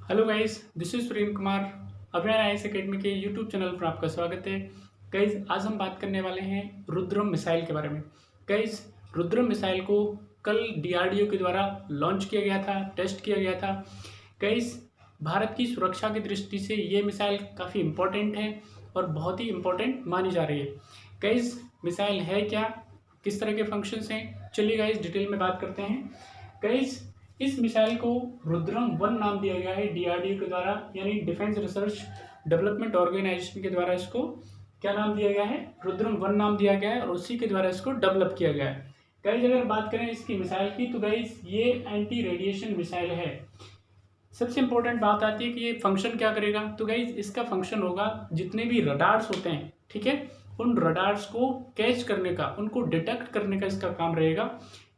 Hello guys, this is Surendra Kumar. अभियान IAS academy के YouTube channel पर आपका स्वागत है। गाइस, आज हम बात करने वाले हैं रुद्रम मिसाइल के बारे में। गाइस, रुद्रम मिसाइल को कल डीआरडीओ के द्वारा लॉन्च किया गया था, टेस्ट किया गया था। गाइस, भारत की सुरक्षा की दृष्टि से ये मिसाइल काफ़ी इम्पोर्टेंट है और बहुत ही इम्पोर्टेंट मानी जा रही है। गाइस, मिसाइल है क्या, किस तरह के फंक्शंस हैं, चलिए गाइस डिटेल में बात करते हैं। गाइस, इस मिसाइल को रुद्रम 1 नाम दिया गया है डीआरडीओ के द्वारा, यानी डिफेंस रिसर्च डेवलपमेंट ऑर्गेनाइजेशन के द्वारा इसको क्या नाम दिया गया है, रुद्रम 1 नाम दिया गया है और उसी के द्वारा इसको डेवलप किया गया है। गाइस, अगर बात करें इसकी मिसाइल की तो गाइस ये एंटी रेडिएशन मिसाइल है। सबसे इंपॉर्टेंट बात आती है कि ये फंक्शन क्या करेगा। तो गाइज इसका फंक्शन होगा, जितने भी रडार्स होते हैं, ठीक है, उन रडार्स को कैच करने का, उनको डिटेक्ट करने का इसका काम रहेगा।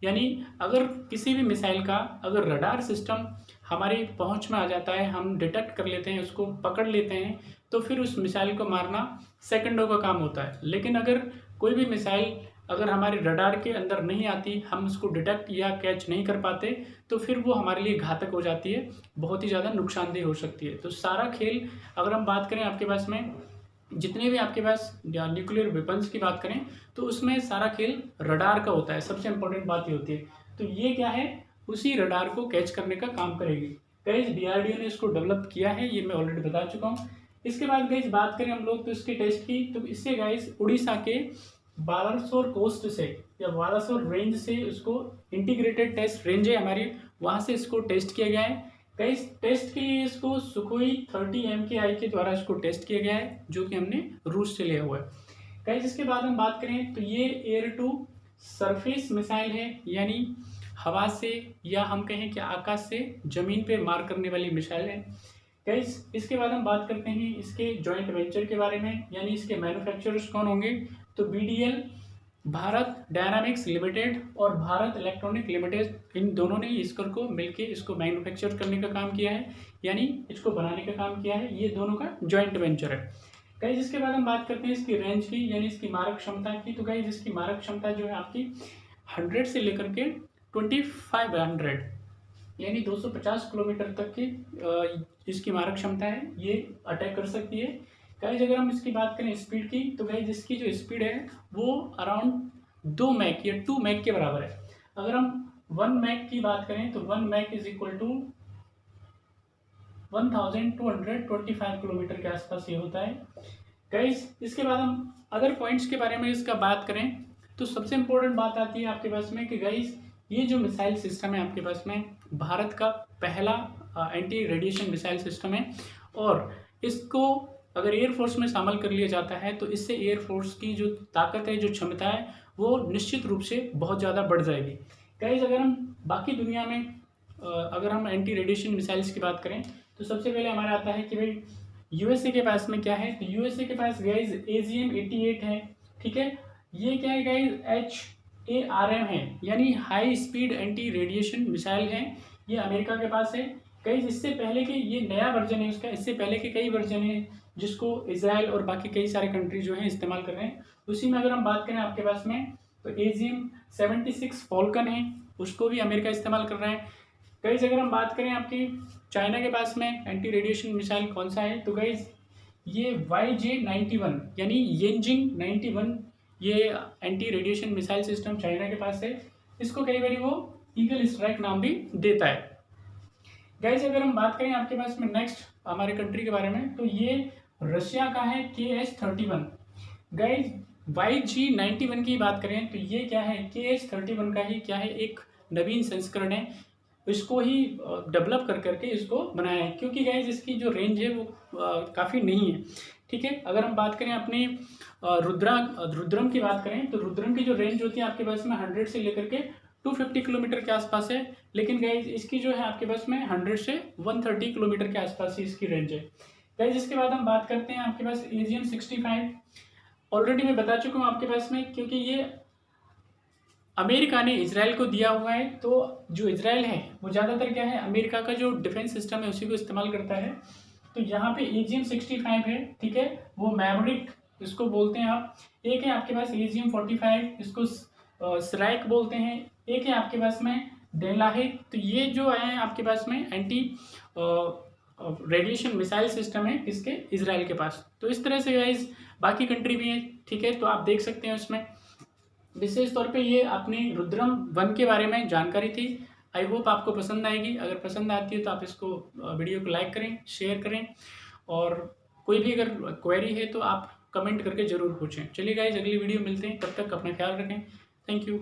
यानी अगर किसी भी मिसाइल का अगर रडार सिस्टम हमारी पहुंच में आ जाता है, हम डिटेक्ट कर लेते हैं, उसको पकड़ लेते हैं, तो फिर उस मिसाइल को मारना सेकंडों का काम होता है। लेकिन अगर कोई भी मिसाइल अगर हमारे रडार के अंदर नहीं आती, हम उसको डिटेक्ट या कैच नहीं कर पाते, तो फिर वो हमारे लिए घातक हो जाती है, बहुत ही ज़्यादा नुकसानदेह हो सकती है। तो सारा खेल, अगर हम बात करें आपके पास में जितने भी आपके पास न्यूक्लियर वेपन्स की बात करें, तो उसमें सारा खेल रडार का होता है। सबसे इंपॉर्टेंट बात ये होती है। तो ये क्या है, उसी रडार को कैच करने का काम करेगी। गाइस, डीआरडीओ ने इसको डेवलप किया है, ये मैं ऑलरेडी बता चुका हूँ। इसके बाद गाइस बात करें हम लोग तो इसके टेस्ट की, तो इससे गाइस उड़ीसा के बालासोर कोस्ट से या बालासोर रेंज से उसको इंटीग्रेटेड टेस्ट रेंज है हमारी, वहाँ से इसको टेस्ट किया गया है। कई टेस्ट के लिए इसको सुखोई 30 MKI के द्वारा इसको टेस्ट किया गया है, जो कि हमने रूस से लिया हुआ है। कई जिसके बाद हम बात करें तो ये एयर टू सरफेस मिसाइल है, यानी हवा से या हम कहें कि आकाश से जमीन पे मार करने वाली मिसाइल है। गाइस, इसके बाद हम बात करते हैं इसके जॉइंट वेंचर के बारे में, यानी इसके मैन्युफैक्चरर्स कौन होंगे। तो बीडीएल, भारत डायनामिक्स लिमिटेड और भारत इलेक्ट्रॉनिक लिमिटेड, इन दोनों ने इसको मिलके इसको मैन्युफैक्चर करने का काम किया है, यानी इसको बनाने का काम किया है। ये दोनों का जॉइंट वेंचर है। गाइस, इसके बाद हम बात करते हैं इसकी रेंज की, यानी इसकी मारक क्षमता की। तो गाइस, इसकी मारक क्षमता जो है आपकी 100 से लेकर के 2500 यानी 250 किलोमीटर तक की इसकी मारक क्षमता है, ये अटैक कर सकती है। गाइज, अगर हम इसकी बात करें स्पीड की, तो गाइज इसकी जो स्पीड है वो अराउंड 2 मैक या 2 मैक के बराबर है। अगर हम 1 मैक की बात करें तो 1 Mach is equal to 1225 kilometre के आसपास ये होता है। गाइज, इसके बाद हम अदर पॉइंट्स के बारे में इसका बात करें तो सबसे इंपॉर्टेंट बात आती है आपके पास में कि गाइज ये जो मिसाइल सिस्टम है आपके पास में, भारत का पहला एंटी रेडिएशन मिसाइल सिस्टम है। और इसको अगर एयरफोर्स में शामिल कर लिया जाता है तो इससे एयरफोर्स की जो ताकत है, जो क्षमता है, वो निश्चित रूप से बहुत ज़्यादा बढ़ जाएगी। गाइस, अगर हम बाकी दुनिया में अगर हम एंटी रेडिएशन मिसाइल्स की बात करें तो सबसे पहले हमारा आता है कि भाई यूएसए के पास में क्या है। तो यूएसए के पास गाइस AGM-88 है, ठीक है। ये क्या है गाइस, HARM है, यानी high speed anti radiation missile है, ये अमेरिका के पास है। कई इससे पहले के ये नया वर्जन है उसका, इससे पहले के कई वर्जन है जिसको इजराइल और बाकी कई सारे कंट्री जो हैं इस्तेमाल कर रहे हैं। उसी में अगर हम बात करें आपके पास में तो AGM-76 फॉल्कन है, उसको भी अमेरिका इस्तेमाल कर रहा है। कई अगर हम बात करें आपकी चाइना के पास में एंटी रेडिएशन मिसाइल कौन सा है, तो गाइज ये YJ-91 यानी येनजिंग 91, ये anti radiation missile system China के पास है। इसको कई बार वो ईगल स्ट्राइक नाम भी देता है। गाइज, अगर हम बात करें आपके पास में नेक्स्ट हमारे कंट्री के बारे में, तो ये रशिया का है KH-31। गाइज, YG-91 की बात करें तो ये क्या है, KH-31 का ही क्या है, एक नवीन संस्करण है, इसको ही डेवलप कर करके इसको बनाया है, क्योंकि गाइज इसकी जो रेंज है वो काफ़ी नहीं है, ठीक है। अगर हम बात करें अपने रुद्रम की बात करें तो रुद्रम की जो रेंज होती है आपके पास में 100 से लेकर के 250 किलोमीटर के आसपास है। लेकिन गाइज इसकी जो है आपके पास में 100 से 130 किलोमीटर के आसपास ही इसकी रेंज है। गाइज, इसके बाद हम बात करते हैं आपके पास AGM-65। ऑलरेडी मैं बता चुका हूँ आपके पास में, क्योंकि ये अमेरिका ने इजराइल को दिया हुआ है। तो जो इजराइल है वो ज़्यादातर क्या है, अमेरिका का जो डिफेंस सिस्टम है उसी को इस्तेमाल करता है। तो यहाँ पे AGM-65 है, ठीक है, वो मैवरिक इसको बोलते हैं आप। एक है आपके पास AGM-45, इसको स्ट्राइक बोलते हैं। एक है आपके पास में डेला है। तो ये जो है आपके पास में एंटी रेडिएशन मिसाइल सिस्टम है किसके, इजराइल के पास। तो इस तरह से गाइस बाकी कंट्री भी हैं, ठीक है, तो आप देख सकते हैं उसमें। विशेष तौर पे ये अपनी रुद्रम 1 के बारे में जानकारी थी। आई होप आपको पसंद आएगी। अगर पसंद आती है तो आप इसको वीडियो को लाइक करें, शेयर करें, और कोई भी अगर क्वेरी है तो आप कमेंट करके ज़रूर पूछें। चलिए गाइस, अगली वीडियो मिलते हैं, तब तक अपना ख्याल रखें। Thank you.